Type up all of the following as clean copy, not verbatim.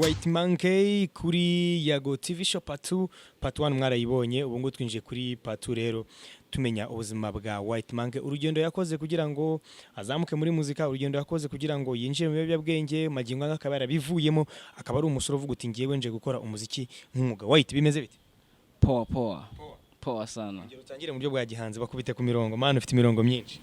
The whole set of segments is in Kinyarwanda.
White Monkey kuri Yago TV Show part 2 part 1 mwarayibonye ubu ngo twinjiye kuri part 2 rero tumenya ubuzima bwa White Monkey urugendo yakoze kugira ngo azamuke muri muzika urugendo yakoze kugira ngo yinjire mu biyobyabwenge magingo akaba yarabivuyemo akaba ari umusoro uvuga uti ngiye nje gukora umuziki nk'umwuga White bimeze bite poa sana ngiye utangire mu buryo bwa gihanze bakubite ku mirongo man ufite imirongo myinshi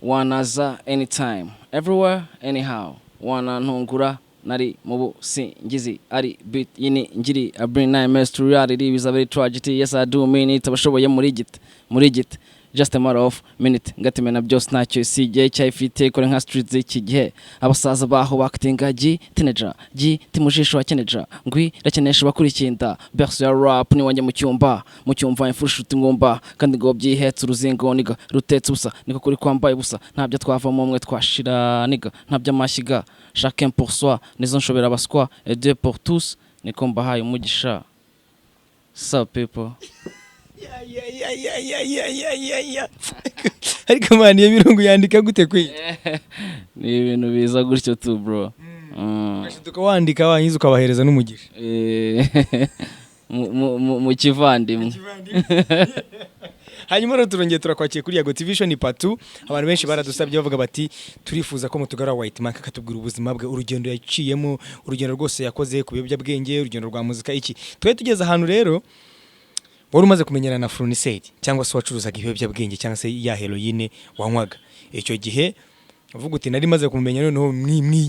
wanaza anytime everywhere anyhow wanantungura nari mubu singizi ari beat yini ngiri I bring nightmares to reality is a very tragedy yes I do mean it abashoboye muri git just a matter of minute ngatimena byose ntacyo CJ cyafite kore nka streets z'iki gihe abasaza baho bakitinga teenager timujisho wa teenager ngwi rakenesha bakurikinda berso ya rap ni wanje mu cyumba imfushuti ngomba kandi ngo byihetse uruzingo niga rutetse ubusa niko kuri kwambaye ubusa ntabyo twavamo umwe twashira niga ntabyo amashyiga chacun pour soi nizo nshobera baswa et Dieu pour tous niko mbahaye umugisha so people ariko mani iyo mirongo yandika gute kwi ni ibintu biza gutyo tu bro ugashituka wandika wanyiza ukabahereza n'umugisha mu kivandimwe hanyuma rero turongeye turakwakiye kuri Yago TV Show ni part 2 abantu benshi baradusabye bavuga bati turifuza ko mutugara White Monkey akatubwira ubuzima bwe urugendo yaciyemo urugendo rwose yakoze ku biyobyabwenge urugendo rwa muzika iki twe tugeze ahantu rero wari umaze kumenyana na Fruniseri cyangwa se wacuruzaga ibiyobyabwenge cyangwa se ya heroine wanywaga icyo gihe uvuga uti nari maze kumenya noneho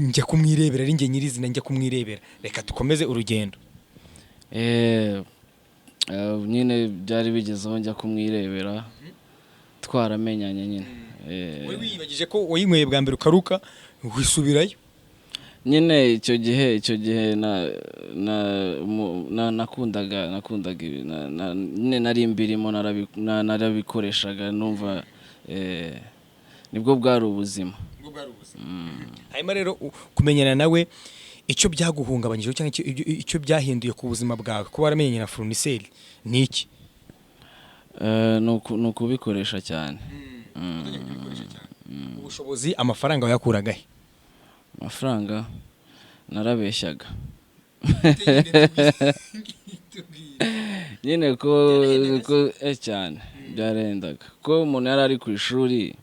njya kumwirebera ari nge nyirizina njya kumwirebera reka tukomeze urugendo nyine byari bigezeho njya kumwirebera twaramenyanye nyine wari wiyibagije ko wayinyweye bwa mbere ukaruka wisubirayo nyine icyo gihe nakundaga nyine nari mbirimo narabikoreshaga numva nibwo bwari ubuzima hanyuma rero kumenyana nawe icyo byaguhungabanyije cyangwa icyo byahinduye ku buzima bwawe kuba waramenyanye na Fruniseri ni iki ni ukubikoresha cyane ubushobozi amafaranga wayakuragahe amafaranga narabeshyaga nyine ko cyane byarendaga ko umuntu yari ari ku ishuri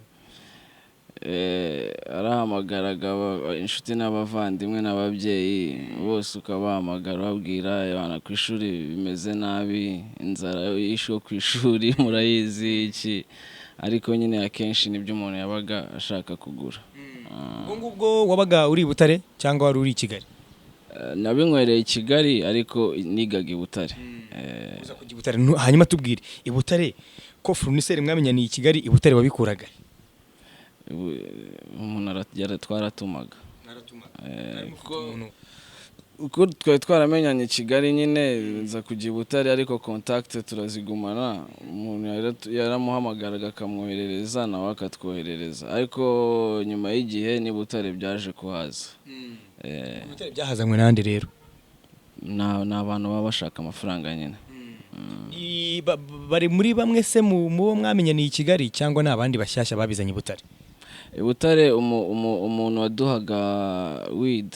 arahamagaraga inshuti n'abavandimwe n'ababyeyi bose ukabahamagara babwira abana ku ishuri bimeze nabi inzara yisho ku ishuri murayizi iki ariko nyine akenshi nibyo umuntu yabaga ashaka kugura ubwo wabaga uri i Butare cyangwa wari uri i Kigali nabinywereye i Kigali ariko nigaga i Butare uza kujya i Butare hanyuma tubwire i Butare ko Fruniseri mwamenyaniye i Kigali i Butare wabikuraga umuntu twaratumaga uko twari twaramenyanye i Kigali nyine nza kujya i Butare ariko contact turazigumana umuntu yaramuhamagaraga akamwoherereza nawe akatwoherereza ariko nyuma y'igihe ni Butare byaje kuhaza Butare byahazanywe n'andi rero ni abantu baba bashaka amafaranga nyine bari muri bamwe se mu bo mwamenyaniye i Kigali cyangwa ni abandi bashyashya babizanye i Butare Butare umuntu waduhaga weed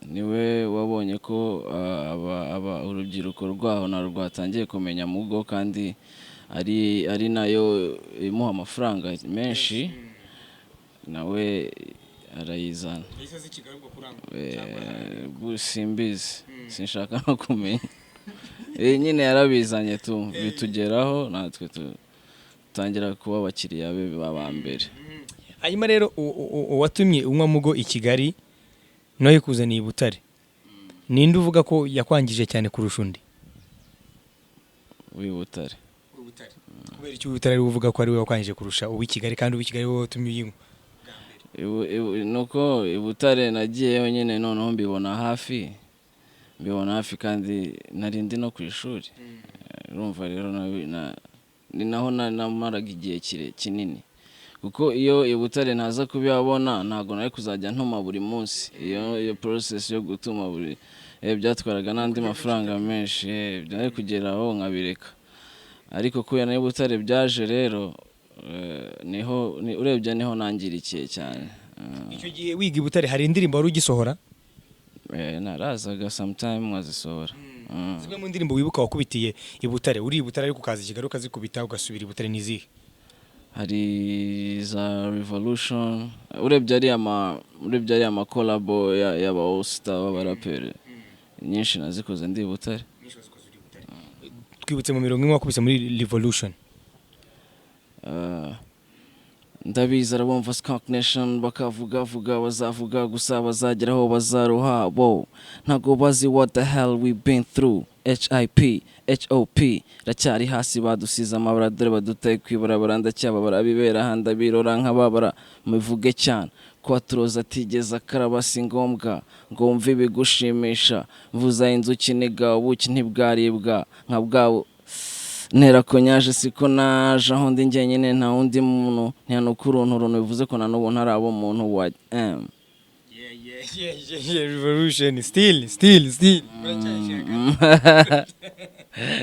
niwe wabonye ko urubyiruko rwaho na rwatangiye kumenya mugo kandi ari nayo imuha amafaranga menshi nawe arayizana simbizi sinshaka no kumenya nyine yarabizanye bitugeraho natwe tutangira kuba abakiriya be baba mbere hanyuma rero watumye unywa mugo i Kigali noye kuzaniye i Butare ninde uvuga ko yakwangije cyane kurusha undi Butare kubera icyo Butare ari uvuga ko ari we wakwangije kurusha uwi Kigali kandi uwi Kigali wowe watumye uyinywa nuko i Butare nagiyeyo nyine noneho mbibona hafi kandi narindi no ku ishuri urumva rero ni naho namaraga igihe kinini kuko iyo i Butare ntaza kubibona ntago nari kuzajya ntuma buri munsi iyo process yo gutuma buri byatwaraga n'andi mafaranga menshi byari kugeraho nkabireka ariko kuya na Butare byaje rero urebye niho nangirikiye cyane icyo gihe wiga i Butare hari indirimbo wari ugisohora narazaga sometime mwazisohora. zimwe mu ndirimbo wibuka wakubitiye i Butare uri i Butare ariko ukaza Kigali ukazikubita ugasubira i Butare nizihe? Hari za Revolution urebye ari ama collabo y'aba all star b'abaraperi nyinshi nazikoze ndi i Butare. Twibutse mu mirongo imwe wakubise muri Revolution. Ndabizi arabumva Skunk Nation bakavuga bazavuga gusa bazageraho bazaruha bo ntago bazi what the hell we been through. HIP racyari hasi badusize amabara dore baduteye kwibarabara ndacyababara bibera handa birora nk'ababara muvuge cyane kwa turoza atigeza karabasi ngombwa ngo wumve ibigushimisha mvuza inzuki niga ubuki ntibwaribwa nka bwawo ntera ko nyaje siko naje aho ndi njyenyine nta wundi muntu ntiyanukuruntu bivuze ko nanubu ntarabo umuntu wa Revolution still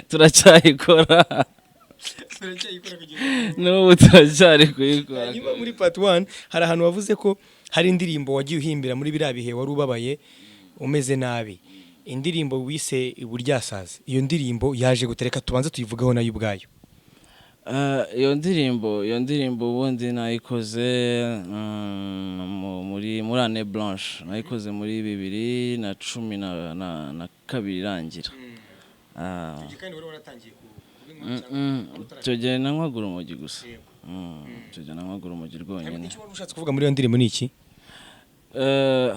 turacyayikora n'ubu turacyari kuyikora. Nyuma muri part 1 hari ahantu wavuze ko hari indirimbo wagiye uhimbira muri biriya bihe wari ubabaye umeze nabi, indirimbo wise Buryasazi. Iyo ndirimbo yaje gutereka tubanze tuyivugaho nayo ubwayo. Iyo ndirimbo ubundi nayikoze muri Année Blanche, nayikoze muri 2012 irangira. Kandi wari waratangiye icyo gihe nanywagura urumogi gusa. Icyo gihe nanywagura urumogi rwonyine. Icyo wari ushatse kuvuga muri iyo ndirimbo ni iki?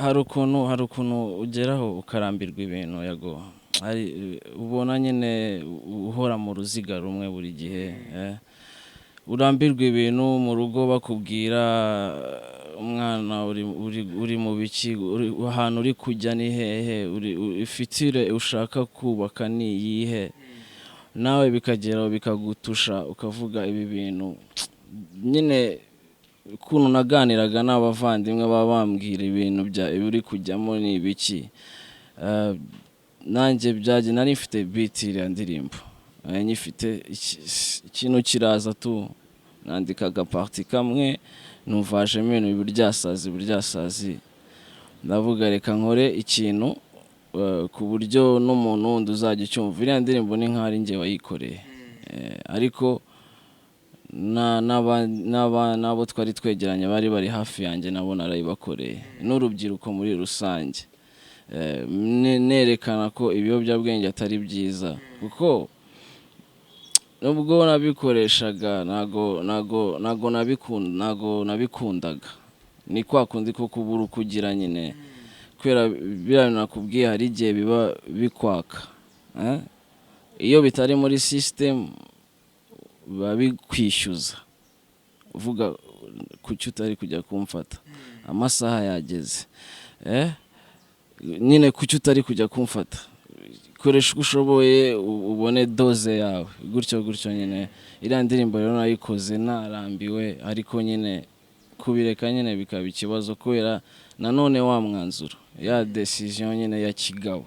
Hari ukuntu ugeraho ukarambirwa ibintu yago ubona nyine uhora mu ruziga rumwe buri gihe. Urambirwa ibintu mu rugo bakubwira umwana uri mu biki ahantu uri kujya ni hehe ifitire ushaka kubaka ni yihe nawe bikageraho bikagutusha ukavuga ibi bintu nyine ukuntu naganiraga n'abavandimwe bambwira ibintu uri kujyamo ni ibiki. Nanjye byaje nari mfite beat iriya ndirimbo nyifite ikintu kiraza tu nandika agaparti kamwe numvajemo ibintu Buryasazi ndavuga reka nkore ikintu ku buryo n'umuntu wundi uzajya ucyumva. Iriya ndirimbo ni nk'ari njye wayikoreye ariko n'abo twari twegeranye bari hafi yanjye nabo narayibakoreye n'urubyiruko muri rusange nerekana ko ibiyobyabwenge atari byiza kuko nubwo nabikoreshaga nago nabikundaga ni kwa kundi ko kubura kugira nyine kwera bira nakubwiye hari igihe biba bikwaka iyo bitari muri system babikwishyuza uvuga kuki utari kujya kumfata amasaha yageze nyine kuki utari kujya kumfata koresha uko ushoboye ubone doze yawe gutyo nyine. Iriya ndirimbo rero nayikoze narambiwe ariko nyine kubireka nyine bikaba ikibazo kubera nanone wa mwanzuro ya decision nyine ya kigabo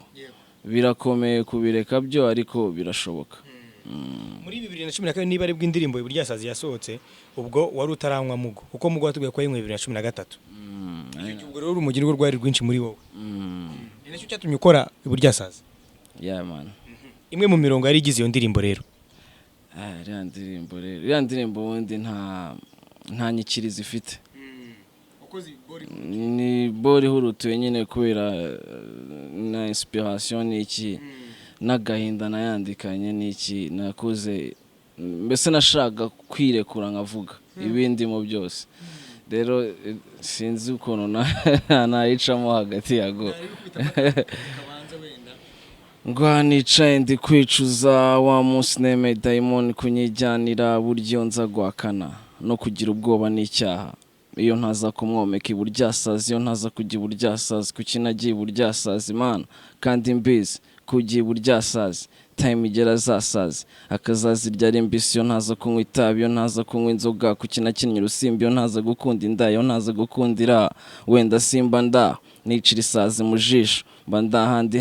birakomeye kubireka byo ariko birashoboka. Muri 2012 niba ari bw'indirimbo Buryasazi yasohotse ubwo wari utaranywa mugo kuko mugo watubwiye ko yimwe 2013. Ubwo rero urumogi rwo rwari rwinshi muri wowe. Ni nacyo cyatumye ukora Buryasazi. Yeah man. Imwe mu mirongo yari igize iyo ndirimbo rero. Iriya ndirimbo wundi nta nyikirizi ifite. Ni bori hurutuye nyine kubera na inspiration n'iki n'agahinda nayandikanye n'iki nakoze mbese nashaka kwirekura nkavuga ibindi mu byose. Rero sinzi ukuntu nayicamo hagati yago ngo nicaye ndi kwicuza wa munsi nemeye daimoni kunyijyanira buryo nza guhakana no kugira ubwoba n'icyaha iyo ntaza kumwomeka Buryasazi iyo ntaza kujya Buryasazi kuki nagiye Buryasazi mana kandi mbizi kugiye Buryasazi time igera zasazi akazazi ryari mbisi iyo ntaza kunywa itabi iyo ntaza kunywa inzoga kuki nakinnye urusimbi iyo ntaza gukunda inda iyo ntaza gukundira wenda simba nda nicira isazi mu jisho mba ndahandi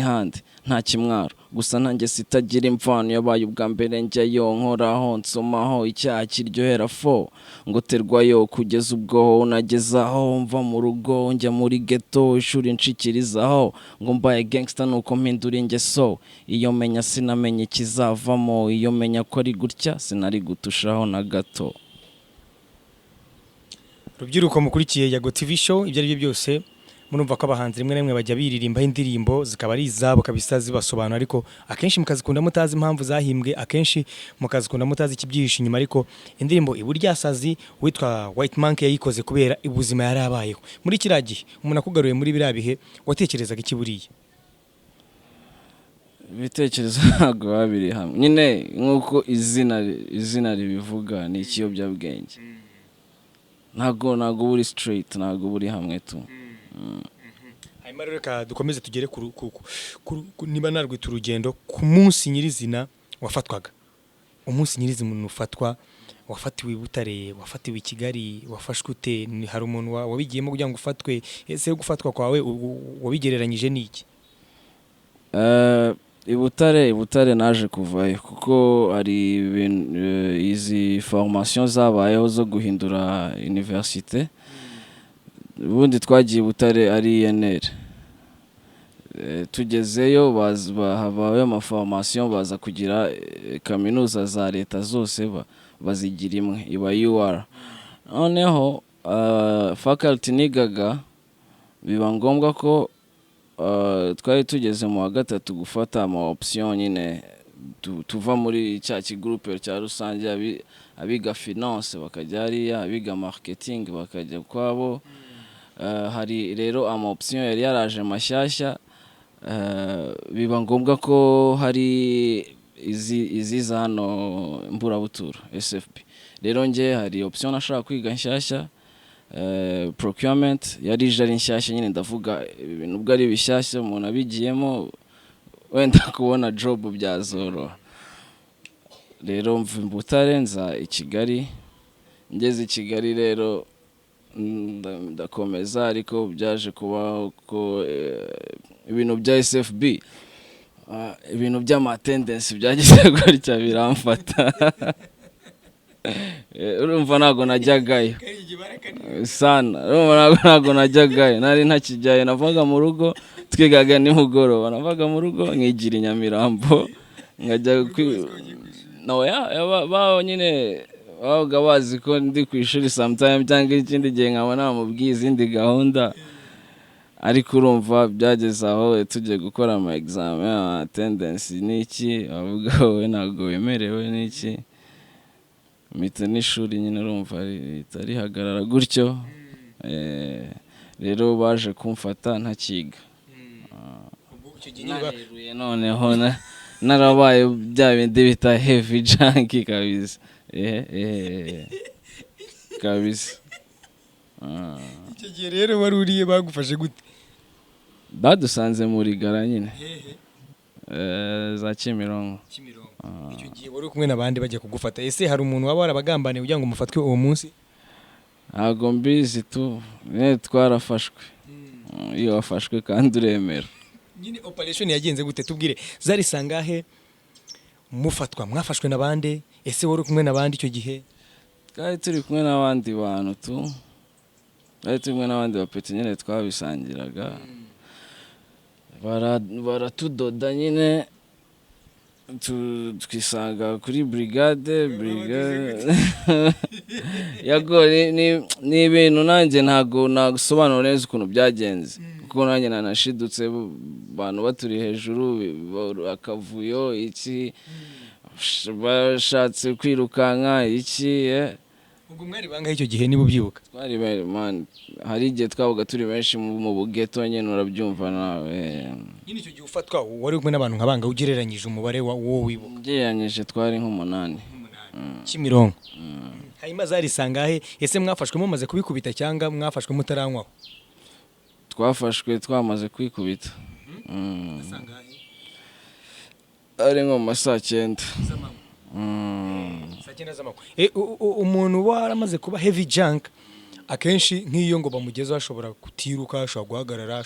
nta kimwaro gusa nanjye sitagira imvano yabaye ubwa mbere njyayo nkoraho nsomaho icyaha kiryohera fo ngo terwayo kugeza ubwo unagezaho mva mu rugo njya muri ghetto ishuri nshikirizaho ngo mbaye gangster nuko mpindura ingeso iyo menya sinamenye ikizavamo iyo menya ko ari gutya sinari gutushaho na gato. Rubyiruko mukurikiye Yago TV show ibyo ari byo byose murumva ko abahanzi rimwe nemwe bajya biririmba indirimbo zikaba ari izabo kabisa zibasobanura ariko akenshi mukazikunda mutazi impamvu zahimbwe akenshi mukazikunda mutazi ikibyihishe inyuma ariko indirimbo iburyasazi witwa White Monkey yayikoze kubera ubuzima yari abayeho muri kiragihe umuntu akugaruye muri birabihe watekerezaga ikiburiye ibitekerezo ntabwo babiri hamwe nyine nkuko izina ribivuga ni ikiyobyabwenge ntabwo buri straight ntabwo buri hamwe tu. Hanyuma rero reka dukomeze tugere niba narwita urugendo ku munsi nyirizina wafatwaga umunsi nyirizina ufatwa wafatiwe i Butare wafatiwe i Kigali wafashwe ute hari umuntu wabigiyemo kugira ngo ufatwe ese gufatwa kwawe wabigereranyije n'iki? I Butare naje kuvayo kuko ari izi formation zabayeho zo guhindura université ubundi twagiye Butare ari INR tugezeyo habaye ama formation baza kugira kaminuza za leta zose bazigira imwe iba UR noneho faculty nigaga biba ngombwa ko twari tugeze mu wa gatatu gufata ama option nyine tuva muri cya kigroupe cya rusange abiga finance bakajya hariya abiga marketing bakajya kwabo. Hari rero ama option yari yaraje mashyashya biba ngombwa ko hari iziza hano mburabuturo SFP rero nge hari option nashaka kwiga nshyashya procurement yari jari nshyashya nyine ndavuga ibintu bwo ari bishyashya umuntu abigiyemo wenda kubona job byazoro rero mva Butare nza i Kigali ngeze i Kigali rero ndakomeza ariko byaje kuba ko ibintu bya SFB ibintu by'amatendence byagize gutya biramfata urumva ntago najyagayo sana urumva ntago najyagayo nari ntakijyayo navaga mu rugo twigaga nimugoroba navaga mu rugo nkigira Nyamirambo nkajya bawo nyine babaga bazi ko ndi ku ishuri sometime cyangwa ikindi gihe nkaba namubwiye izindi gahunda ariko urumva byageze aho tugiye gukora ama examen attendance n'iki avuga wowe ntabwo wemerewe n'iki mita n'ishuri nyine urumva ritari hagarara gutyo rero baje kumfata ntakiga naheruye noneho narabaye bya bindi bita heavy junkie kabisa kabisa. Icyo gihe rero wari uriye bagufashe gute? Badusanze muri gara nyine za Kimironko. Icyo gihe wari kumwe nabandi bajya kugufata ese hari umuntu waba warabagambaniye kugira ngo umufatwe uwo munsi? Ntabwo mbizi tu twarafashwe iyo wafashwe kandi uremera nyine operation yagenze gute tubwire zari sangahe mufatwa mwafashwe nabande ese wari kumwe nabandi icyo gihe? Twari turi kumwe n'abandi bantu tu twari turi kumwe n'abandi bapeti nyine twabisangiraga baratudoda nyine twisanga kuri brigade yago ni ibintu nanjye ntago nagusobanura neza ukuntu byagenze kuko nanjye nanashidutse abantu baturi hejuru akavuyo iki bashatse kwirukanka iki ubwo mwari bangahe icyo gihe niba ubyibuka? Twari man hari igihe twabaga turi benshi mu bugeto nyine urabyumva nawe nyine icyo gihe ufatwa wari kumwe n'abantu nkabanga ugereranyije umubare wo wibuka? Ugereranyije twari nk'umunani Kimironko. Hanyuma zari sangahe ese mwafashwe mumaze kubikubita cyangwa mwafashwe mutaranywaho? Twafashwe twamaze kwikubita ari nko mu saa 9 umuntu waramaze kuba heavy junk akenshi nk'iyo ngo bamugezeho ashobora kutiruka ashobora guhagarara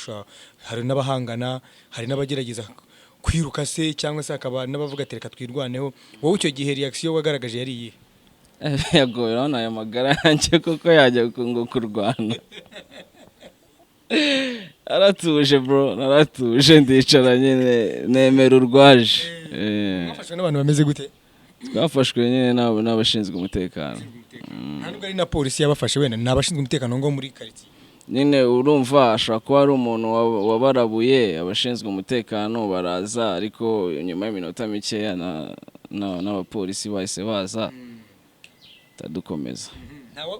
hari n'abahangana hari n'abagerageza kwiruka se cyangwa se akaba n'abavuga ati reka twirwaneho, wowe icyo gihe reaction wagaragaje yari iyihe? yagoye urabona aya magara yanjye kuko yajya ngo kurwana. Aratuje bro, naratuje ndicara nyine nemera urwaje. Mwafashwe n'abantu bameze gute? Twafashwe nyine n'abashinzwe umutekano. Nta nubwo ari na polisi yabafashe, wenda n'abashinzwe umutekano ngo muri quartier. Nyine urumva ashobora kuba ari umuntu wabarabuye, abashinzwe umutekano baraza, ariko nyuma y'iminota mikeya n'abapolisi bahise baza tadukomeza.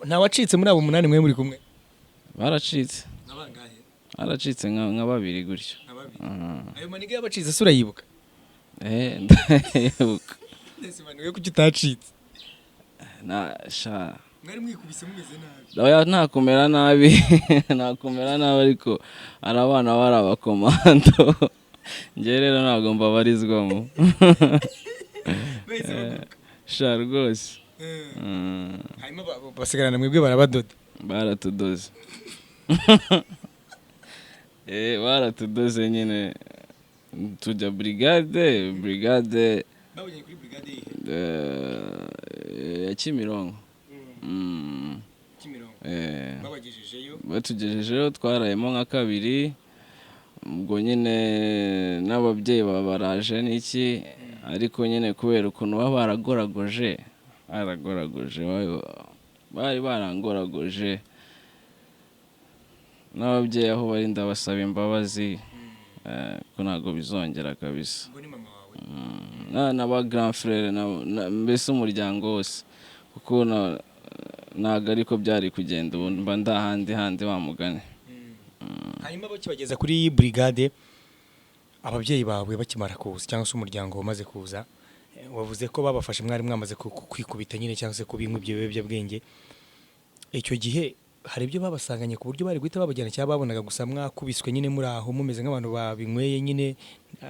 Nta wacitse muri abo 8 mwe muri kumwe? Baracitse. Nabangahe? Aracitse nka babiri gutyo. Ayo maniga yabacitse sura yibuka? Ndayibuka. Ese maniga kuki utacitse? Mwari mwikubise mumeze nabi. Oya ntakumera nabi, ntakumera nabi ariko arabana bari abakomando. Nge rero ntabwo mbabarizwamo. Sha rwose. Hanyuma basigarana mwebwe barabadoda? Baratudoze. Baratudoze nyine tujya brigade. Babonye kuri brigade ya Kimironko. Babagejejeyo? Batugejejeyo twarayemo nka kabiri, ubwo nyine n'ababyeyi baraje n'iki, ariko nyine kubera ukuntu baba baragoragoje bari barangoragoje, n'ababyeyi aho bari ndabasaba imbabazi ko ntabwo bizongera kabisa. Ngo ni mama wawe? N'aba grand frère mbese umuryango wose, kuko ntabwo ariko byari kugenda, ubu mba ndahandi wamugane. Hanyuma bakibageza kuri brigade, ababyeyi bawe bakimara kuza cyangwa se umuryango umaze kuza, wavuze ko babafashe mwari mwamaze kwikubita nyine cyangwa se kubinywa ibyo biyobyabwenge. Icyo gihe hari ibyo babasanganye ku buryo bari guhita babajyana cyangwa babonaga gusa mwakubiswe nyine muri aho mumeze nk'abantu babinyweye nyine?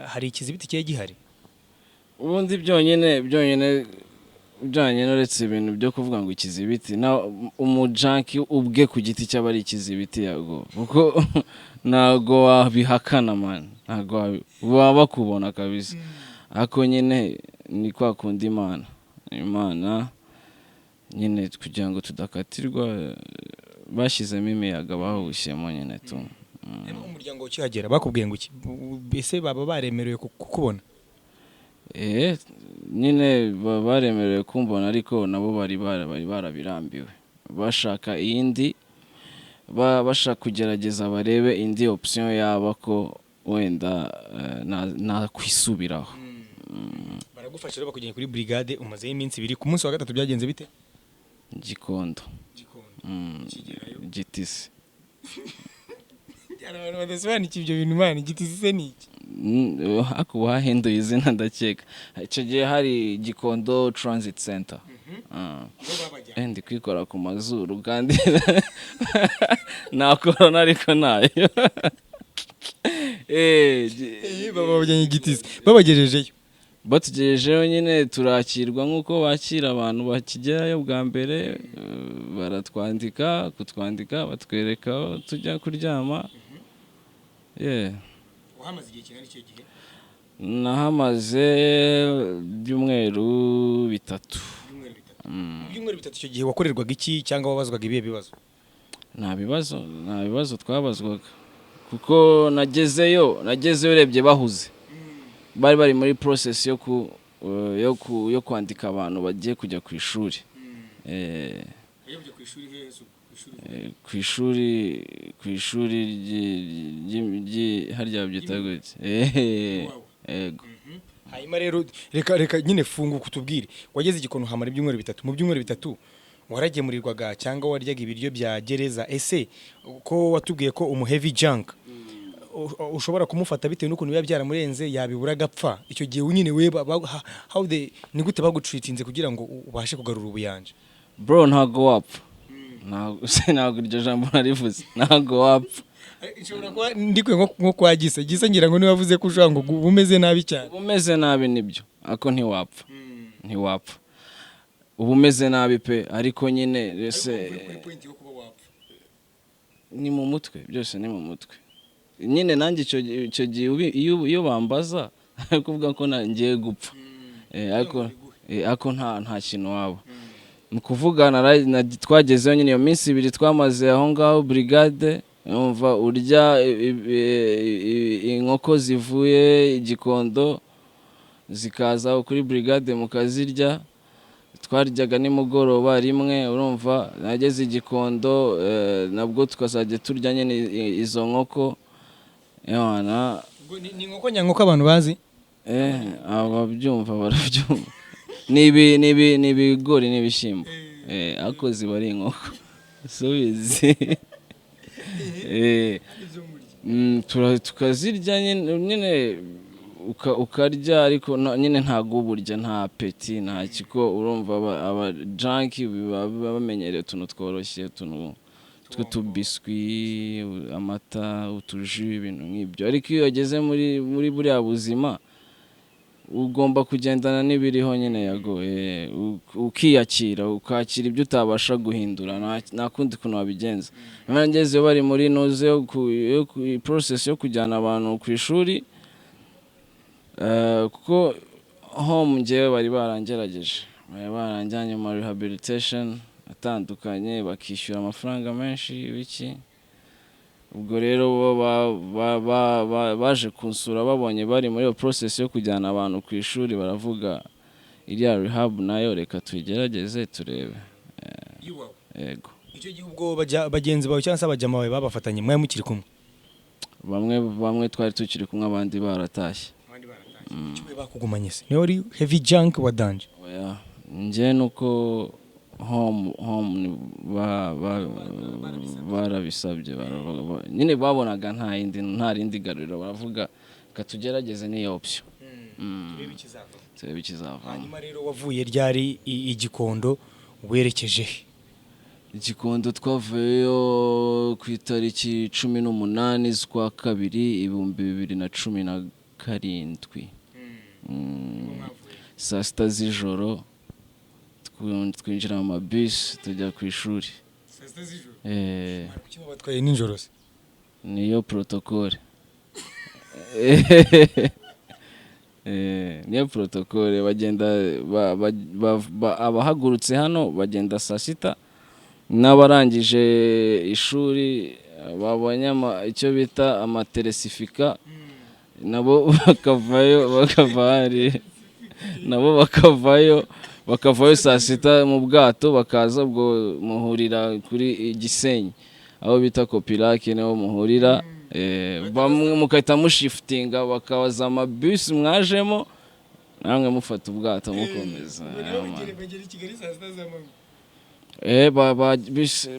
Hari ikizibiti kiye gihari? Ubundi byonyine uretse ibintu byo kuvuga ngo ikizibiti, na umujanki ubwe ku giti cy'aba ari ikizibiti yago, kuko ntago wabihakana man, ntago baba bakubona kabisa. Ako nyine ni kwa kundi Imana nyine kugira ngo tudakatirwa bashyizemo imiyaga bahushyemo nyine tu. Umuryango ukihagera bakubwiye ngo iki? Ese baba baremerewe kukubona? Nyine baremerewe kumbona, ariko nabo bari barabirambiwe, bashaka iyindi, bashaka kugerageza barebe indi option yaba ko wenda nakwisubiraho. Baragufasha rero bakujyanye kuri brigade, umazeyo iminsi 2. Ku munsi wa 3 byagenze bite? Gikondo. Gitisi. Abantu badasobanukiwe ibyo bintu man, Gitisi se ni iki? Ako wahinduye izina ndakeka. Icyo gihe hari Gikondo Transit Center. Ndi kwikora ku mazuru kandi nta corona ariko nayo. Babajyanye Gitisi. Babagejejeyo? Batugejejeyo nyine turakirwa nk'uko bakira abantu bakigerayo bwa mbere, kutwandika batwereka aho tujya kuryama. Wahamaze igihe kingana icyo gihe? Nahamaze byumweru 3. Byumweru 3 icyo gihe wakorerwaga iki cyangwa wabazwaga ibihe bibazo? Nta bibazo twabazwaga, kuko nagezeyo urebye bahuze, bari muri process yo kwandika abantu bagiye kujya ku ishuri. Ku ishuri harya byita gute? Yego. Hanyuma rero reka nyine fungu kutubwire, wageze Igikondo hamara ibyumweru 3. Mu byumweru 3 waragemurirwaga cyangwa waryaga ibiryo bya gereza? Ese ko watubwiye ko heavy junk ushobora kumufata bitewe n'ukuntu biba byaramurenze yabibura agapfa, icyo gihe nyine we ni gute bagutritinze kugira ngo ubashe kugarura ubuyanja? Bro, ntago wapfa. Ntago iryo jambo narivuze, ntago wapfa. Nshobora kuba ndikwe nko kwa Gisa ngira ngo niba wavuze ko ushaka ngo umeze nabi cyane. Umeze nabi nibyo, ako ntiwapfa. Umeze nabi pe, ariko nyine ni mu mutwe, byose ni mu mutwe. Nyine nanjye icyo gihe iyo bambaza kuvuga ko ngiye gupfa ariko nta kintu waba mu kuvugana twagezeho nyine iyo minsi 2 twamaze aho ngaho brigade umva urya inkoko zivuye igikondo zikaza kuri brigade mukazirya twaryaga nimugoroba rimwe urumva nageze igikondo nabwo tukazajya turya nyine izo nkoko yana ni inkoko nyankoko abantu bazi ababyumva barabyumva ni ibigori n'ibishyimbo ako ziba ari inkoko subizi tukazirya nyine ukarya ariko nyine ntago uburya nta peti nta kiko urumva aba junkie bamenyereye utuntu tworoshye utuntu tw'utubiswi amata utuji ibintu nk'ibyo ariko iyo wageze muri buriya buzima ugomba kugendana n'ibiriho nyine yagoye ukiyakira ukakira ibyo utabasha guhindura nta kundi kuntu wabigenza nageze bari muri noze process yo kujyana abantu ku ishuri kuko home ngewe bari barangerageje baranjyanye mu rehabilitation atandukanye bakishyura amafaranga menshi biki ubwo rero baje kunsura babonye bari muri iyo process yo kujyana abantu ku ishuri baravuga iriya rehab nayo reka tuyigerageze turebe yego icyo gihe ubwo bagenzi bawe cyangwa se abajama bawe babafatanye mwe mukiri kumwe bamwe twari tukiri kumwe abandi baratashye cyo bakugumanye se niyo uri heavy junk wa danger nje nuko home barabisabye nyine babonaga nta rindi garuriro baravuga katugerageze n'iyo option turebe ikizava hanyuma rero wavuye ryari igikondo werekeje igikondo twavuyeyo ku itariki 18 z'ukwa kabiri 2017 saa 6 z'ijoro twinjira mu mabisi tujya ku ishuri kuki batwaye nijoro se niyo protocole niyo protocole bagenda abahagurutse hano bagenda saa 6 n'abarangije ishuri babonye icyo bita amateresifika nabo bakavayo saa 6 mu bwato bakaza ubwo muhurira kuri Gisenyi aho bita Kopirake niho muhurira bamwe mukahita mushiftinga bakaza amabus mwajemo namwe mufata ubwato mukomeza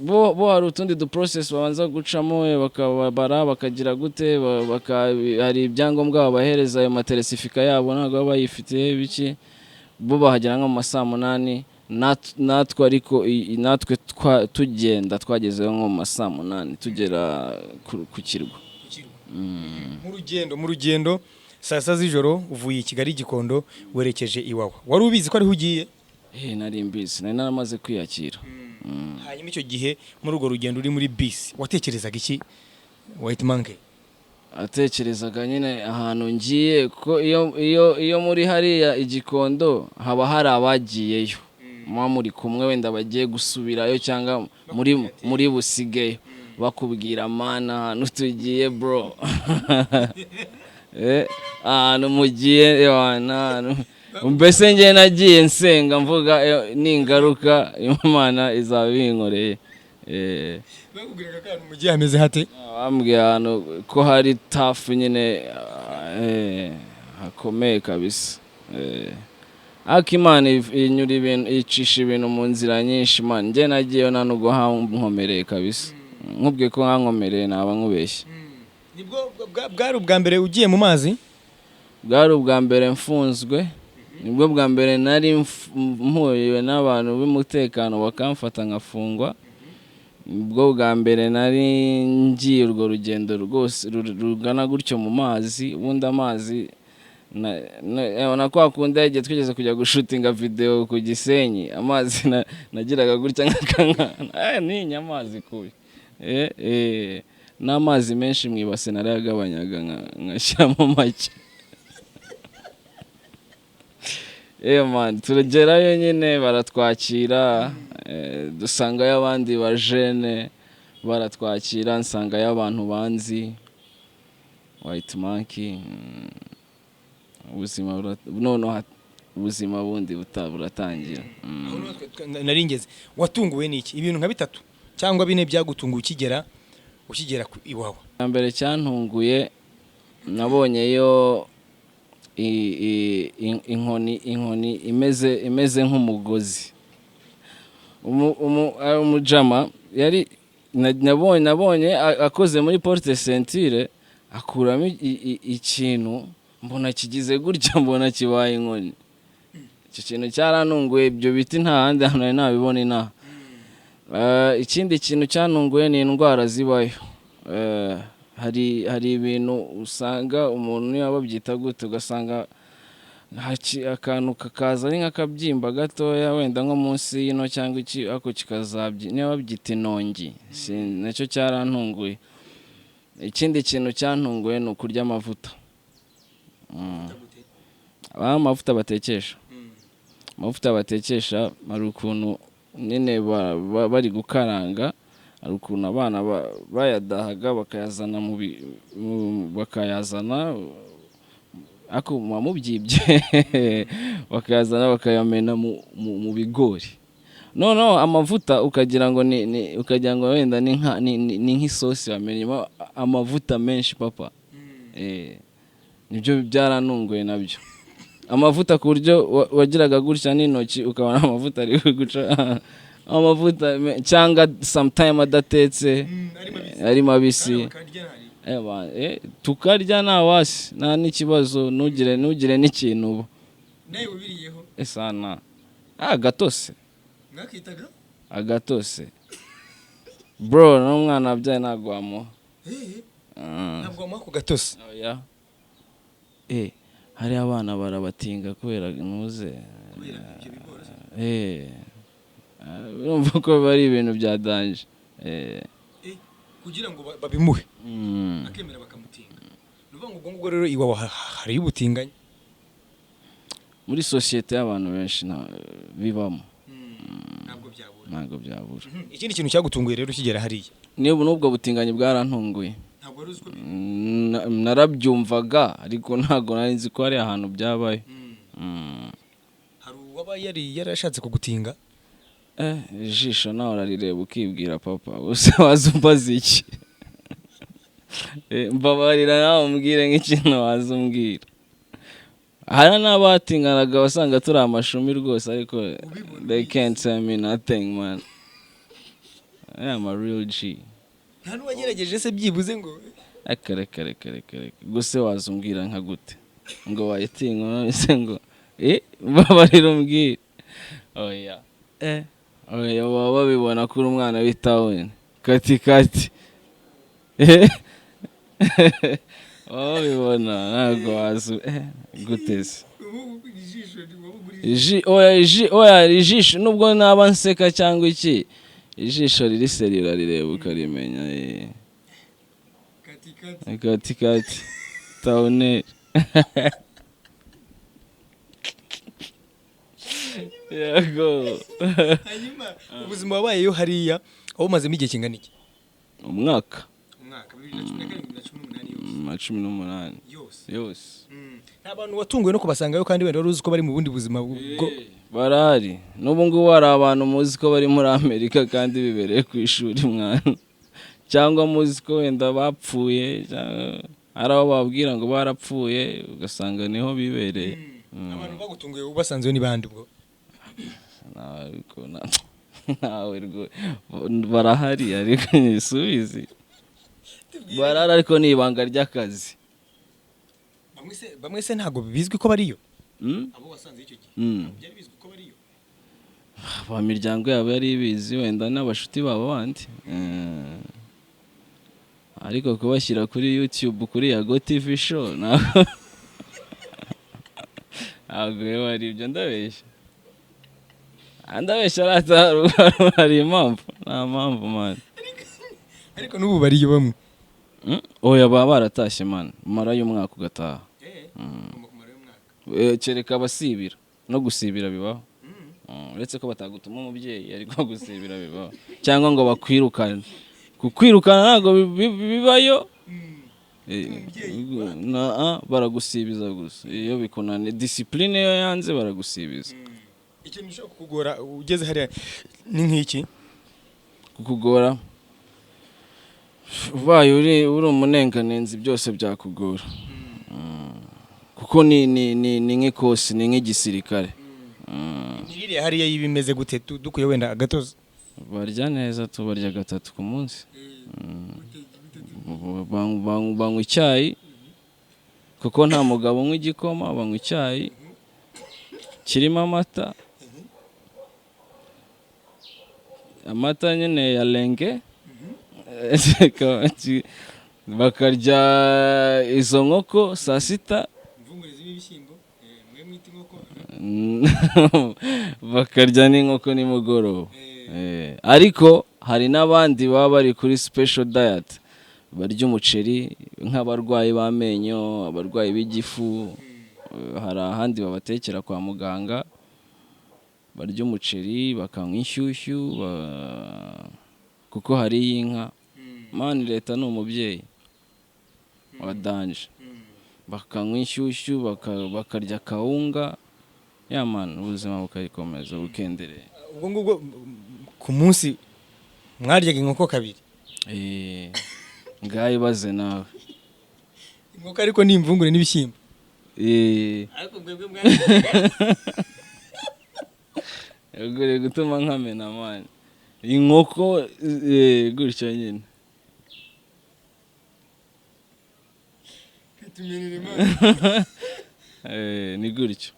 bo hari utundi process babanza gucamo bakabara bakagira gute hari ibyangombwa babahereza ayo materesifika yabo ntabwo bayifitiye biki bo bahagera nko mu masaa 8 natwe ariko natwe tugenda twagezeho nko mu masaa 8 tugera ku kirwa mu rugendo saa 6 z'ijoro uvuye i Kigali Gikondo werekeje Iwawa wari ubizi ko ari hugiye nari mbizi nari naramaze kwiyakira hanyuma icyo gihe muri urwo rugendo uri muri bisi watekerezaga iki White Monkey atekerezaga nyine ahantu ngiye ko iyo muri hariya igikondo haba hari abagiyeyo muri kumwe wenda bagiye gusubirayo cyangwa muri busigeyo bakubwira mana ahantu tugiye bro ahantu mugiye wana mbese ngiye nagiye nsenga mvuga n'ingaruka Imana izabinkoreye bakubwiraga ko ahantu mugiye hameze hate bambwiye ahantu ko hari tafu nyine hakomeye kabisa ariko Imana inyura ibintu icisha ibintu mu nzira nyinshi man ngiye nagiyeyo nta nubwo hankomereye kabisa nkubwiye ko hankomereye naba nkubeshye nibwo bwari ubwa mbere ugiye mu mazi bwari ubwa mbere mfunzwe nibwo bwa mbere nari mpuye n'abantu b'umutekano bakamfata nkafungwa nibwo bwa mbere nari ngiye urwo rugendo rwose rugana gutyo mu mazi ubundi amazi na kwa kundi igihe twigeze kujya gushutinga video ku Gisenyi amazi nagiraga gutya nk'akankana ni nyamazi kubi n'amazi menshi mwibase narayagabanyaga nkashyiramo make man turagerayo nyine baratwakira dusangayo abandi bajene baratwakira nsangayo abantu banzi White Monkey ubuzima none ubuzima bundi buratangira naringeze watunguwe niki ibintu nka bitatu cyangwa bine byagutunguye ukigera ku Iwawa mbere cyantunguye nabonyeyo inkoni imeze nk'umugozi umujama yari nabonye akoze muri porte ceinture akuramo ikintu mbona kigize gutya mbona kibaye inkoni icyo kintu cyarantunguye ibyo biti nta handi hantu nari nabibona inaha ikindi kintu cyantunguye ni indwara zibayo hari ibintu usanga umuntu niba babyita gute ugasanga akantu kakaza ari nk'akabyimba gatoya wenda nko munsi y'ino cyangwa iki ako niba babyita inongi nacyo cyarantunguye ikindi kintu cyantunguye ni ukurya amavuta amavuta batekesha hari ukuntu nyine bari gukaranga hari ukuntu abana bayadahaga bakayazana ako mubyibye bakayazana bakayamena mu bigori noneho amavuta ukagira ngo wenda ni nk'isosi bamenyemo amavuta menshi papa nibyo byarantunguye nabyo amavuta ku buryo wagiraga gutya n'intoki ukabona amavuta ari guca amavuta cyangwa sometime adatetse ari mabisi tukarya nta wasi nta n'ikibazo ntugire n'ikintu ubu nawe ubiriyeho esana agatose mwakitaga agatose bro n'umwana wabyaye ntabwo wamuha ntabwo wamuha ku gatose oya hari abana barabatinga kubera ntuze urumva ko bari ibintu bya danje kugira ngo babimuhe akemera bakamutinga nuvuga ngo ubwo ngubwo rero Iwawa hari ubutinganye muri societe y'abantu benshi bibamo ntabwo byabura ikindi kintu cyagutunguye rero ukigera hariya n'ubwo butinganyi bwarantunguye narabyumvaga ariko ntabwo nari nzi ko hari ahantu byabaye hari uwaba yarashatse kugutinga ijisho nawe urarireba ukibwira papa bose wazumbaza iki mbabarira nawe umbwire nk'ikintu wazumbwira hari n'abatinganaga basanga turi amashumi rwose ariko they can't tell me nothing man I am a real G nta n'uwagerageje se byibuze ngo reka gusa wazumbwira nka gute ngo wayitinga none ngo mbabarira umbwire oya baba babibona kuri umwana w'itawuni kati baba babibona ntabwo wazu guteze ijisho nubwo naba nseka cyangwa iki ijisho riri seri urarireba ukarimenya kati tawuneri yego hanyuma ubuzima wabayeyo hariya aho umazemo igihe kingana iki umwaka 2018 yose nta bantu watunguwe no kubasangayo kandi wenda wari uzi ko bari mu bundi buzima barahari n'ubu ngubu hari abantu muzi ko bari muri Amerika kandi bibereye ku ishuri mwana cyangwa muzi ko wenda bapfuye hari aho babwira ngo barapfuye ugasanga niho bibereye abantu bagutunguye ubasanzeyo ni bande ubwo nawe barahari ariko nisubizi barara ariko ni ibanga ry'akazi bamwe se ntabwo bizwi ko bariyo abo wasanze icyo gihe byari bizwi ko bariyo ba miryango yabo yari ibizi wenda n'abashuti babo bandi ariko kubashyira kuri YouTube kuri Yago TV show ntabwo ari ibyo ndabeshya hari impamvu nta mpamvu man ariko n'ubu bariyo bamwe oya baba baratashye man mara y'umwaka ugataha kereka abasibira no gusibira bibaho. Uretse ko batagutuma umubyeyi ariko gusibira bibaho cyangwa ngo bakwirukane. Kukwirukana ntago bibayo. Baragusibiza gusa iyo bikunane discipline yo yanze baragusibiza. Ikintu gishobora kukugora ugeze hariya ni nk'iki? Kukugora ubaye uri umunenganenzi byose byakugora. Kuko ni nk'ikosi ni nk'igisirikare. Nirire hariya yibimeze gute dukuye wenda agatoza? Barya neza tubarya 3 ku munsi. Banywa icyayi kuko nta mugabo unywa igikoma, banywa icyayi kirimo amata nyine ya lenge. Bakarya izo nkoko saa sita, bakarya n'inkoko nimugoroba. Ariko hari n'abandi baba bari kuri special diet barya umuceri nk'abarwayi b'amenyo, abarwayi b'igifu. Hari ahandi babatekera kwa muganga barya umuceri bakanywa inshyushyu kuko hari y'inka. Mani leta ni umubyeyi wa danje. Bakanywa inshyushyu bakarya kawunga. Ya man ubuzima bukayikomeza bukendereye. Ubwo ngubwo ku munsi mwaryaga inkoko 2? Ngaye baze nawe. Inkoko ariko ni imvungure n'ibishyimbo. Ariko bwebwe Yagore gutuma nkamena man. Inkoko gutyo nyine. Ni gutyo.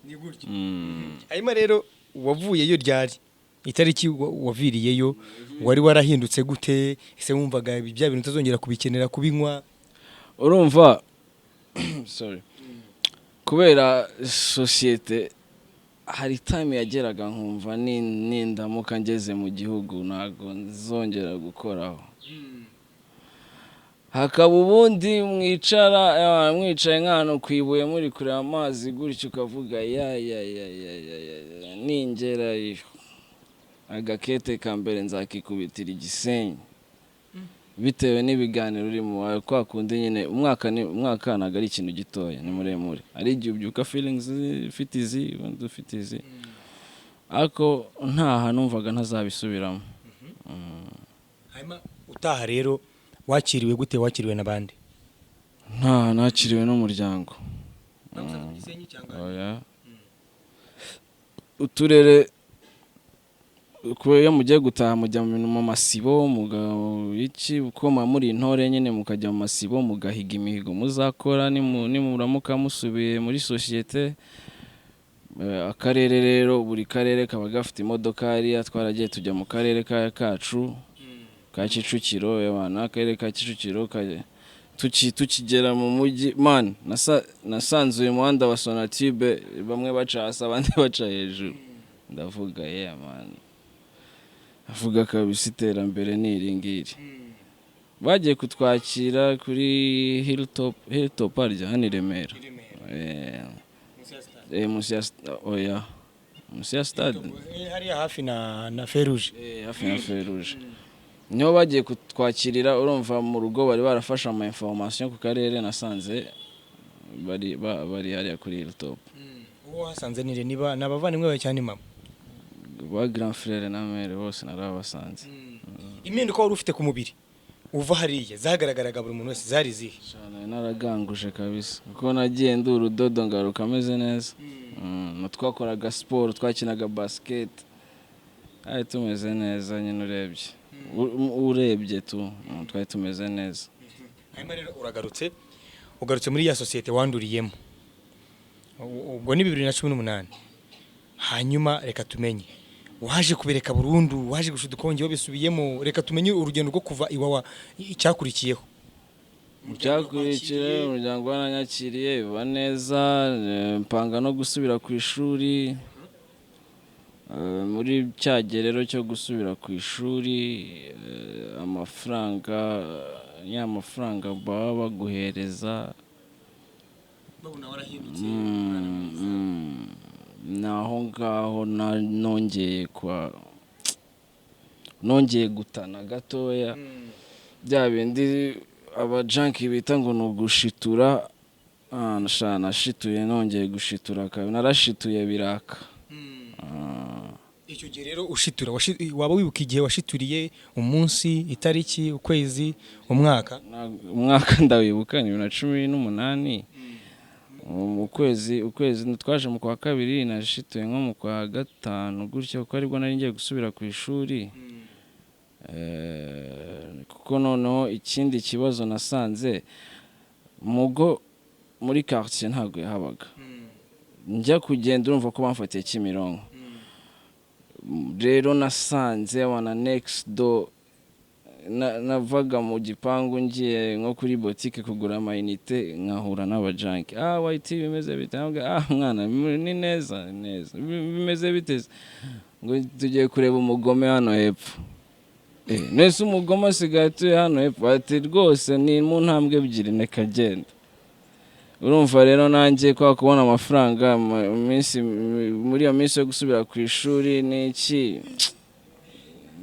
Hanyuma rero wavuyeyo ryari? Itariki waviriyeyo wari warahindutse gute? Ese wumvaga bya bintu utazongera kubikenera kubinywa? Urumva sorry. Kubera societe hari time yageraga nkumva nindamuka ngeze mu gihugu ntago nzongera gukoraho. Hakaba ubundi mwicaye nk'ahantu kwibuye muri kureba amazi gutyo ukavuga ningera agakete ka mbere nzakikubitira Igisenyi. Bitewe n'ibiganiro urimo kwa kundi nyine umwaka ntago ari ikintu gitoya ni muremure. Ari igihe ubyuka feelings fitizi ubundi fitizi. Ariko ntaha numvaga ntazabisubiramo. Hanyuma utaha rero wakiriwe gute? Wakiriwe nabandi? Nakiriwe n'umuryango. Uturere kuyo mugiye gutaha mujya mu masibo iki ukoma muri intore nyine mukajya mu masibo mugahiga imihigo muzakora nimuramuka musubiye muri societe. Akarere rero buri karere kaba gafite imodoka hariya twaragiye tujya mu karere kacu ka Kicukiro. Y'abana akarere ka Kicukiro tukigera mu mujyi man nasanzuye umuhanda wa Sonatube bamwe baca hasi abandi baca hejuru. Ndavuga man avuga kabisa iterambere ni iringiri. Bagiye kutwakira kuri Hilltop arya hano i Remera. Musi ya stade hariya hafi na Feruje. Hafi na Feruje. Niho bagiye kutwakirira. Urumva mu rugo bari barafashe ama information ku karere nasanze bari hariya kuri Hilltop. Uwo hasanze nire niba nabavandimwe bawe cyane mama? Ba grand frère na mère bose narabasanze. Impinduka wari ufite ku mubiri uva hariya zagaragaraga buri muntu wese zari zihe? Cyane naraganguje kabisa kuko nagiye ndura udodo ngaruka ameze neza. Twakoraga sport twakinaga basket. Ari tumeze neza nyine urebye tu twari tumeze neza. Hanyuma rero ugarutse muri ya societe wanduriyemo. Ubwo ni 2018. Hanyuma reka tumenye waje kubereka burundu, waje gushudukongeho bisubiyemo. Reka tumenye urugendo rwo kuva Iwawa icyakurikiyeho. Byakurikiye umuryango wananyakiriye biba neza. Mpanga no gusubira ku ishuri. Muri cyagerero cyo gusubira ku ishuri amafaranga baba baguhereza naho ngaho nongeye gutana gatoya bya bindi abajanki bita ngo ni ugushitura. Nashituye nongeye gushitura narashituye biraka. Icyo gihe rero ushitura waba wibuka igihe washituriye, umunsi, itariki, ukwezi, umwaka ndawibuka ni 2018. ukwezi twaje mu kwa kabiri, nashituye nko mu kwa gatanu gutyo, kuko aribwo nari ngiye gusubira ku ishuri. Kuko noneho ikindi kibazo nasanze mugo muri quartier ntabwo yahabaga. Njya kugenda urumva ko bamfatiye Kimironko. Rero nasanze wana next door navaga mu gipangu ngiye nko kuri boutique kugura amayinite, nkahura n'abajanki. White bimeze bite? Mwana ni neza bimeze biteze ngo tugiye kureba umugome hano hepfo. Nese umugome asigaye tuye hano hepfo, ati rwose ni mu ntambwe ebyiri nekagenda. Urumva rero nanjye kwa kubona amafaranga muri iyo minsi yo gusubira ku ishuri n'iki,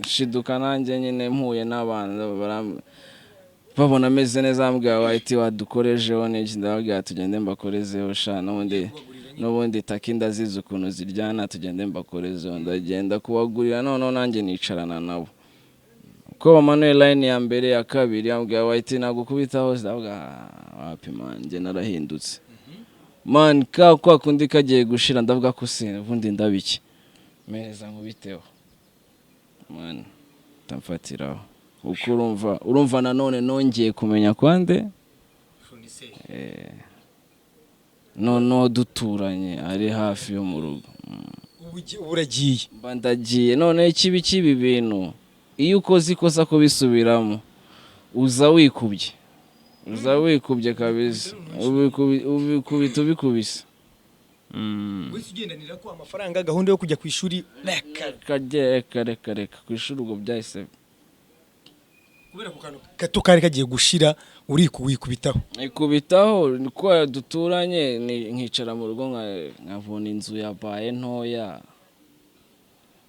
shiduka nanjye nyine mpuye n'abantu babona ameze neza, ambwira White wadukorejeho n'iki, ndababwira tugende mbakorezeho sha, n'ubundi taki ndazizi ukuntu ziryana, tugende mbakorezeho. Ndagenda kubagurira, noneho nanjye nicarana nabo. Ko bamanuye line ya mbere ya kabiri, ambwira White nagukubitaho, ndavuga wapi man, njye narahindutse man. Kwa kundi kagiye gushira, ndavuga ko se ubundi ndabiki meza nkubiteho man, tamfatiraho. Uko urumva nanone nongeye kumenya kwande no duturanye ari hafi yo mu rugo. Uragiye bandagiye none ikibi bintu, iyo ukoze ikosa ko bisubiramo uza wikubye kabisa, ubikubise. Wese ugendanira ko amafaranga, gahunda yo kujya ku ishuri reka ku ishuri ubwo byahise, kubera ku kantu gato kari kagiye gushira ikubitaho. Ko duturanye nkicara mu rugo nkavuna inzu yabaye ntoya,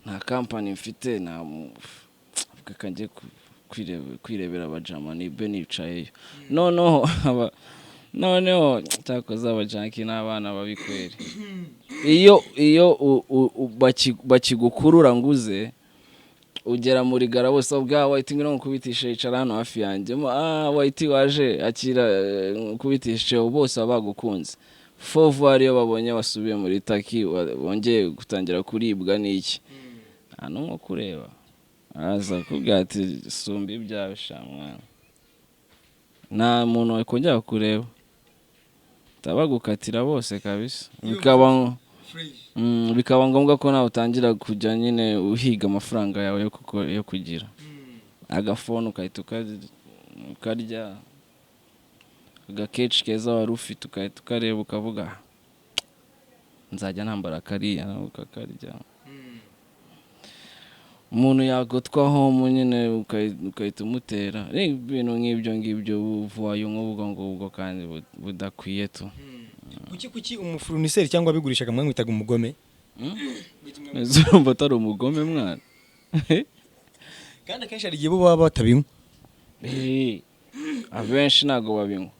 nta company mfite, navuga kanjye kwirebera abajama nibe nicayeyo. Noneho cyakoze abajanki n'abana babikwere. Iyo bakigukurura nguze, ugera muri gara bose bwa White ngino nkubitisha yicara hano hafi yanjye. White waje akira nkubitisha, bose bagukunze. Fovu ariyo babonye basubiye muri taki, bongeye gutangira kuribwa n'iki. Nko kureba aza kubwira ati sumbi ibyawe shamwana, nta muntu wakongera kureba, tabagukatira bose kabisa. Bikaba ngombwa ko nawe utangira kujya nyine uhiga amafaranga yawe yo kugira agafone, ukahita ukarya agakeci keza wari ufite, ukahita ukareba ukavuga nzajya nambara kariya, ukakarya. Umuntu yagotwaho nyine ukahita umutera ibintu nk'ibyo buvayo nk'ubwo kandi budakwiye tu. Kuki umufurniseri cyangwa abigurishaga mwamwitaga umugome? Zurumva atari umugome mwana. Kandi akenshi hari igihe bo baba batabinywa. Abenshi ntago babinywa.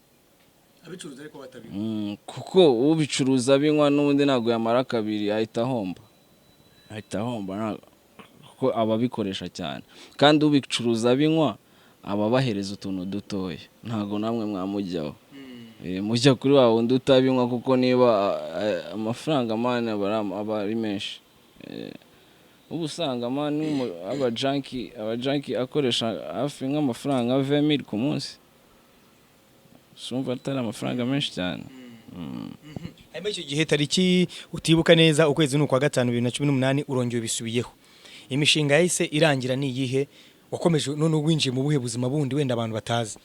Abicuruza ariko batabinywa. Kuko ubicuruza binywa n'ubundi ntago yamara kabiri ahita ahomba kuko ababikoresha cyane. Kandi ubicuruza binywa ababahereza utuntu dutoya, ntago namwe mwamujyaho. Mujya kuri wa wundi utabinywa, kuko niba amafaranga mane aba ari menshi. Ubu usanga mane abajanki akoresha hafi nk'amafaranga 20,000 ku munsi. Sumva atari amafaranga menshi cyane. Hanyuma icyo gihe tariki utibuka neza, ukwezi ni ukwa gatanu 2018, urongeye bisubiyeho. Imishinga yahise irangira ni iyihe? Wakomeje none winjiye mu buhe buzima bundi wenda abantu batazi?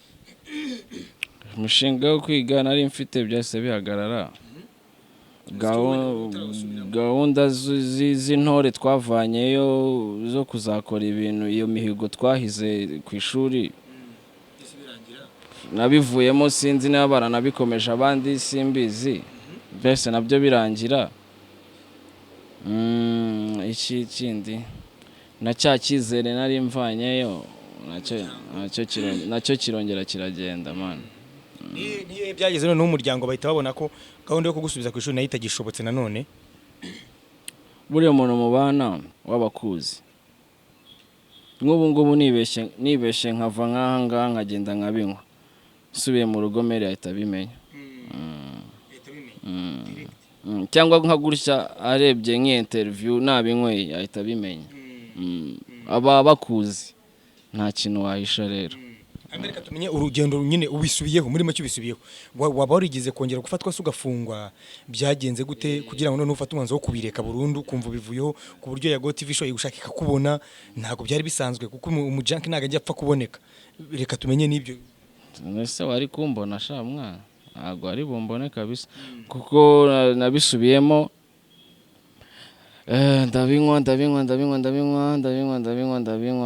Umushinga wo kwiga nari mfite byase bihagarara. Gahunda z'intore twavanyeyo zo kuzakora ibintu, iyo mihigo twahize ku ishuri nabivuyemo, sinzi niba baranabikomeje abandi simbizi, byose nabyo birangira. iki kindi na cya cyizere nari mvanyeyo nacyo kirongera kiragenda man. Niyo byageze none n'umuryango bahita babona ko gahunda yo kugusubiza ku ishuri nayo itagishobotse nanone. Buriya umuntu mu bana w'abakuzi ngubu nibeshye nkava nk'aha ngaha nkagenda nkabinywa nsubiye mu rugo mere ahita abimenya. Cyangwa nka gutya arebye nk'interview nabinyweye ahita abimenya. Aba bakuzi nta kintu wahisha rero. Amerika tumenye urugendo nyine ubisubiyeho muri make ubisubiyeho waba warigize kongera gufatwa se ugafungwa byagenze gute kugira ngo none ufate umwanzuro wo kubireka burundu kumva bivuyeho ku buryo ya TV show igushakika kubona ntago byari bisanzwe kuko umujunk ntago ajya apfa kuboneka. Reka tumenye nibyo nese wari kumbona sha mwana ntago ari bumbone kabisa kuko nabisubiyemo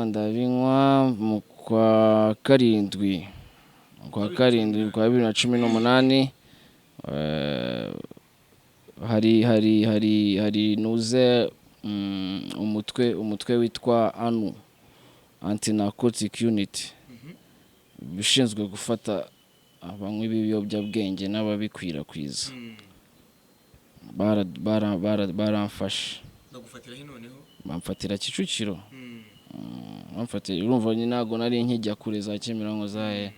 ndabinywa mu kwa karindwi kwa 2018 hari nuze umutwe witwa ANU Anti-Narcotic Unit bishinzwe gufata abanywi b'ibiyobyabwenge n'ababikwirakwiza. Baramfashe ndagufatira noneho bamfatira Kicukiro. Bamfatiye urumva ntago nari nkijya kure za Kimironko zaye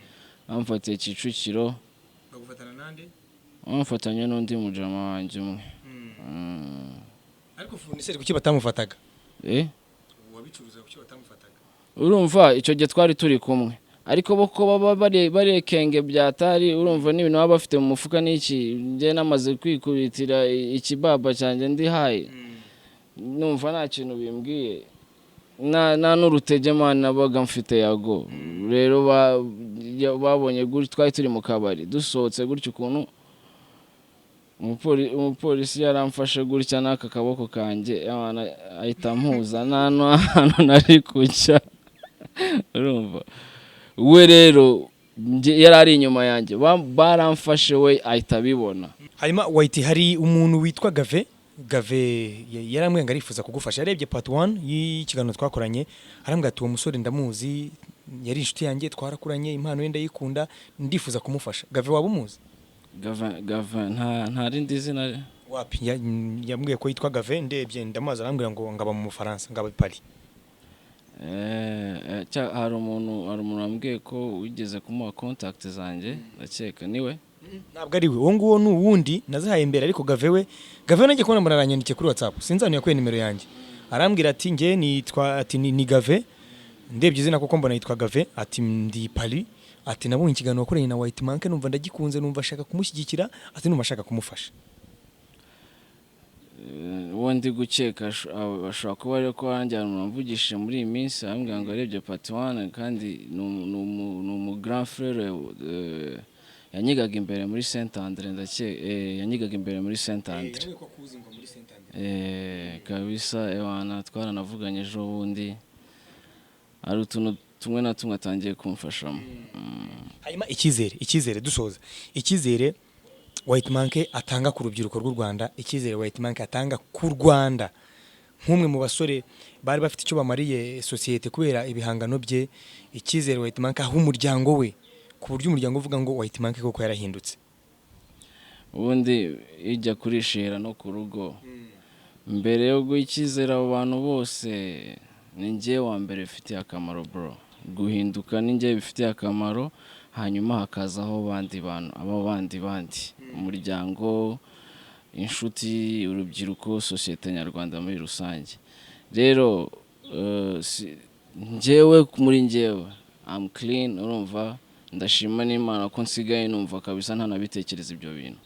bamfatiye Kicukiro. Bagufatana nande? Bamfatanye n'undi mujama wanje umwe. Ariko funiseri kuki batamufataga? Wabicuruza kuki batamufataga? Urumva icyo gihe twari turi kumwe ariko boko baba barekenge byatari urumva n'ibintu baba bafite mu mufuka n'iki nje namaze kwikubitira ikibaba cyanje ndi haye. Numva nta kintu bimbwiye na n'urutegema nabaga mfite yago rero babonye guri twari turi mu kabari dusohotse gutyo ukuntu umupolisi yaramfashe gutya n'aka kaboko kanje ahita mpuza nano nari kujya urumva we rero yari ari inyuma yanjye baramfashe we ahita bibona. Hanyuma White hari umuntu witwa Gave yaramwe ngarifuza kugufasha yarebye part 1 y'ikiganiro twakoranye arambwira ati uwo musore ndamuzi yari inshuti yanjye twarakuranye impano yenda yikunda ndifuza kumufasha. Gave waba umuzi? Gave nta rindi zina wapi yambwiye ko yitwa Gave ndebye ndamaza arambwira ngo ngaba mu Faransa ngaba i Paris. Hari umuntu wambwiye ko wigeze kumuha contact zanjye ndakeka niwe. Ntabwo ari we uwo nguwo n'uwundi nazahaye imbere ariko Gave nanjye kubona muraranyandike kuri WhatsApp sinzaniye yakuye nimero yanjye arambwira ati nge nitwa ati ni Gave ndebye izina kuko mbona yitwa Gave ati ndi Paris ati nabonye ikiganiro wakoranye na White Manke numva ndagikunze numva ashaka kumushyigikira ati numva ashaka kumufasha. Wondi gukeka ashobora kuba ari ko hanjyana umvugishije muri iyi minsi arambwira ngo arebye part 1 kandi ni grand frère yanyigaga imbere muri Saint Andre yanyigaga imbere muri Saint Andre kabisa ewana twaranavuganye ejo bundi ari utuntu tumwe na tumwe atangiye kumfashamo. Hanyuma icyizere dusoza icyizere White Manke atanga ku rubyiruko rw'u Rwanda icyizere White Manke atanga ku Rwanda nk'umwe mu basore bari bafite icyo bamariye societe kubera ibihangano bye icyizere White Manke aho umuryango we ku buryo umuryango uvuga ngo White Manke koko yarahindutse. Ubundi ijya kurishira no ku rugo mbere yo guikizera abo bantu bose ni njye wa mbere bifitiye akamaro bro. Guhinduka ni njye bifitiye akamaro hanyuma hakazaho bandi bantu bandi umuryango inshuti urubyiruko societe nyarwanda muri rusange. Rero njyewe muri njyewe I'm clean urumva ndashima n'Imana ko nsigaye numva kabisa nta nabitekereza ibyo bintu.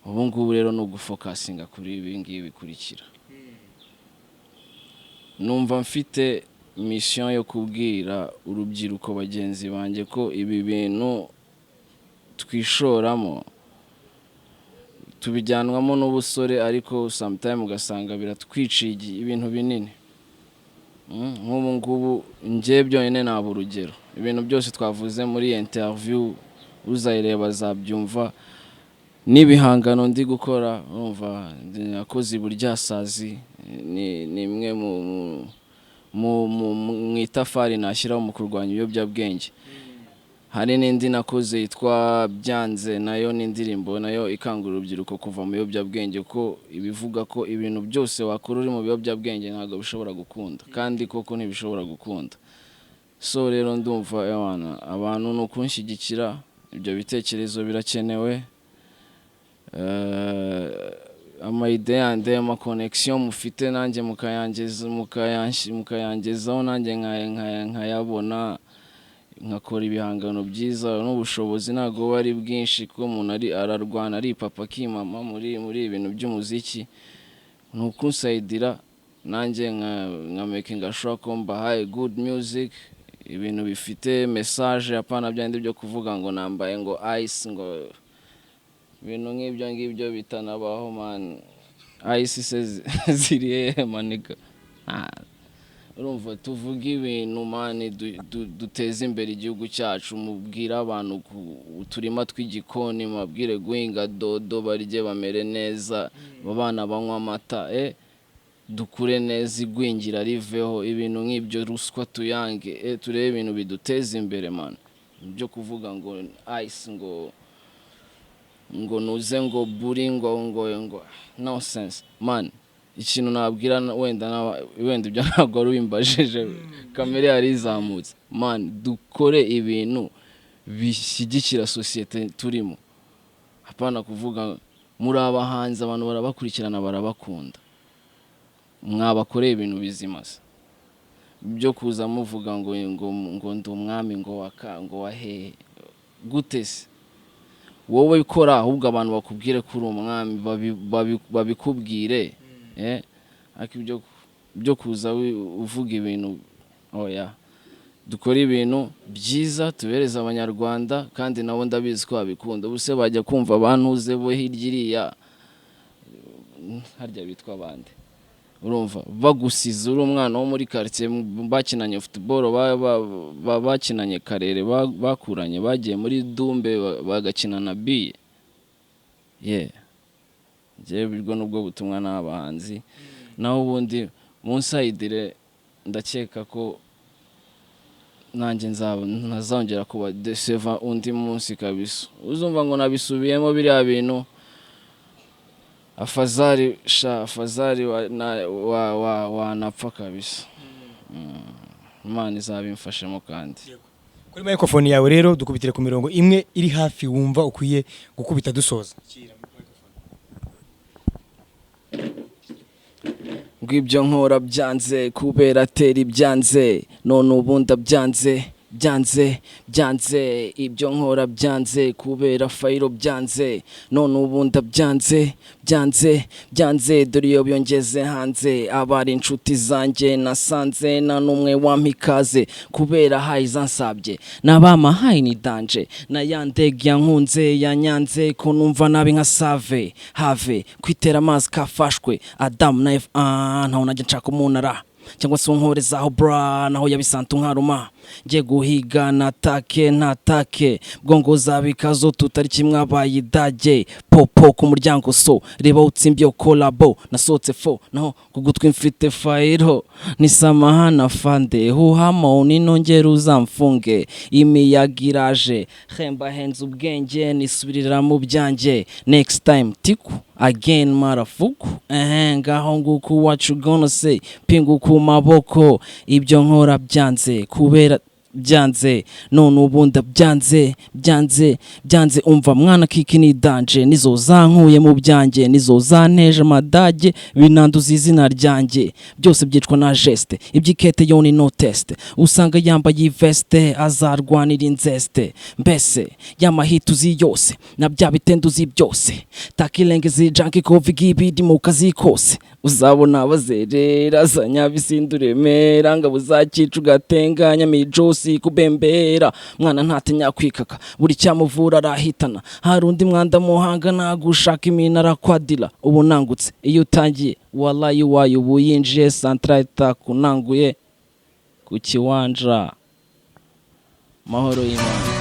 Ubu ngubu rero no gufokasinga kuri ibi ngibi bikurikira. Numva mfite mission yo kubwira urubyiruko bagenzi banjye ko ibi bintu twishoramo tubijyanwamo n'ubusore ariko sometime ugasanga biratwiciye ibintu binini. Nk'ubu ngubu njye byonyine naba urugero ibintu byose twavuze muri interview uzayireba zabyumva n'ibihangano ndi gukora urumva nakoze buryasazi ni imwe mu itafari nashyiraho mu kurwanya ibiyobyabwenge. Hari n'indi nakoze yitwa Byanze, nayo ni indirimbo nayo ikangurira urubyiruko kuva mu biyobyabwenge, ko ibivuga ko ibintu byose wakora uri mu biyobyabwenge ntabwo bishobora gukunda, kandi koko ntibishobora gukunda. So rero ndumva abantu no kunshyigikira, ibyo bitekerezo birakenewe. Amayide yande, ama connection mufite nanjye mukayangezaho nanjye nkayabona, nkakora ibihangano byiza. N'ubushobozi ntabwo bari bwinshi, ko umuntu ararwana ari papa kimama muri ibintu by'umuziki. Nuko unsayidira nanjye nka making sure ko mbahaye good music, ibintu bifite message, apana byandi byo kuvuga ngo nambaye ngo ice, ngo ibintu nk'ibyo bitanabaho man. Ice ziri maniga. Urumva tuvuga ibintu mani duteza imbere igihugu cyacu, mubwira abantu uturima tw'igikoni, mabwire guhinga dodo barye bamere neza, abana banywa amata, dukure neza, igwingira riveho, ibintu nk'ibyo ruswa tuyange, turebe ibintu biduteza imbere man. Byo kuvuga ngo ice ngo nuze ngo buri ngo nonsense man. Ikintu nabwira wenda ibyo ntabwo ari ubimbajije, kamere yari izamutse man. Dukore ibintu bishyigikira societe turimo, apana kuvuga muri abahanzi abantu barabakurikirana barabakunda, mwabakore ibintu bizima. Byo kuza muvuga ngo ndi umwami ngo wahe gute se? Wowe ukora ahubwo abantu bakubwire ko uri umwami, babikubwire. Ariko ibyo kuza uvuga ibintu dukora ibintu byiza tubereza abanyarwanda, kandi nabo ndabizi ko babikunda. Ubuse bajya kumva abantuze bo hirya iriya harya bitwa bande, urumva bagusize uri umwana wo muri quartier, bakinanye football, bakinanye karere, bakuranye, bagiye muri dumbe bagakina na biye. Ubwo nubwo butumwa n'abahanzi. Naho ubundi munsayidire, ndakeka ko nanjye ntazongera kuba deseva undi munsi kabisa. Uzumva ngo nabisubiyemo biriya bintu, afazari wanapfa kabisa. Imana izabimfashemo kandi. Kuri microphone yawe rero dukubitire ku mirongo imwe iri hafi wumva ukwiye gukubita dusoza. Ngibyo nkora byanze kubera teri byanze, none ubundi byanze ibyo nkora byanze kubera fayiro byanze, none ubundi byanze dore iyo byongeze hanze, abari inshuti zanjye nasanze nta n'umwe wampikaze, kubera hayi zansabye n'abama hayi ni danje, na yandege yankunze yanyanze ko numva nabi nka save have kwitera amazi kafashwe Adam na Eve. Ntaho najya nshaka umunara cyangwa se unkorezaho bra, naho yabisantu nkaruma ngiye guhiga natake bwongo zabikazo tutari kimwe abayidage popo ku muryango. So reba utsimbye kolabo nasohotse fo, naho kugutwi mfite fayiro ni samahana fande, huhamo ninongera uzamfunge, imiyagiraje khemba henze ubwenge nisubirira mu byanjye, next time tiku again marafuku. Ngaho nguku what you gonna say, pingu ku maboko, ibyo nkora byanze kubera byanze, none ubundi byanze umva mwana kiki ni danje, nizo zankuye mu byanjye, nizo zanteje amadage, binanduza izina ryanjye, byose byicwa na geste, ibyikete yoni no test, usanga yambaye veste azarwanira inzeste, mbese yamahituzi yose na bya bitenduzi byose, takilengezi janki kovigi ibidi mu kazi kose, uzabona abazerera zanyabisindure mera ngabo zakicu gatenganya mijosi kubembera, mwana ntatinya kwikaka buri cyamuvura arahitana, hari undi mwanda muhanga nagushaka imina arakwadira, ubu nangutse iyo utangiye wallahi wayo buyinjiye central takunanguye ku kiwanja. Mahoro y'Imana.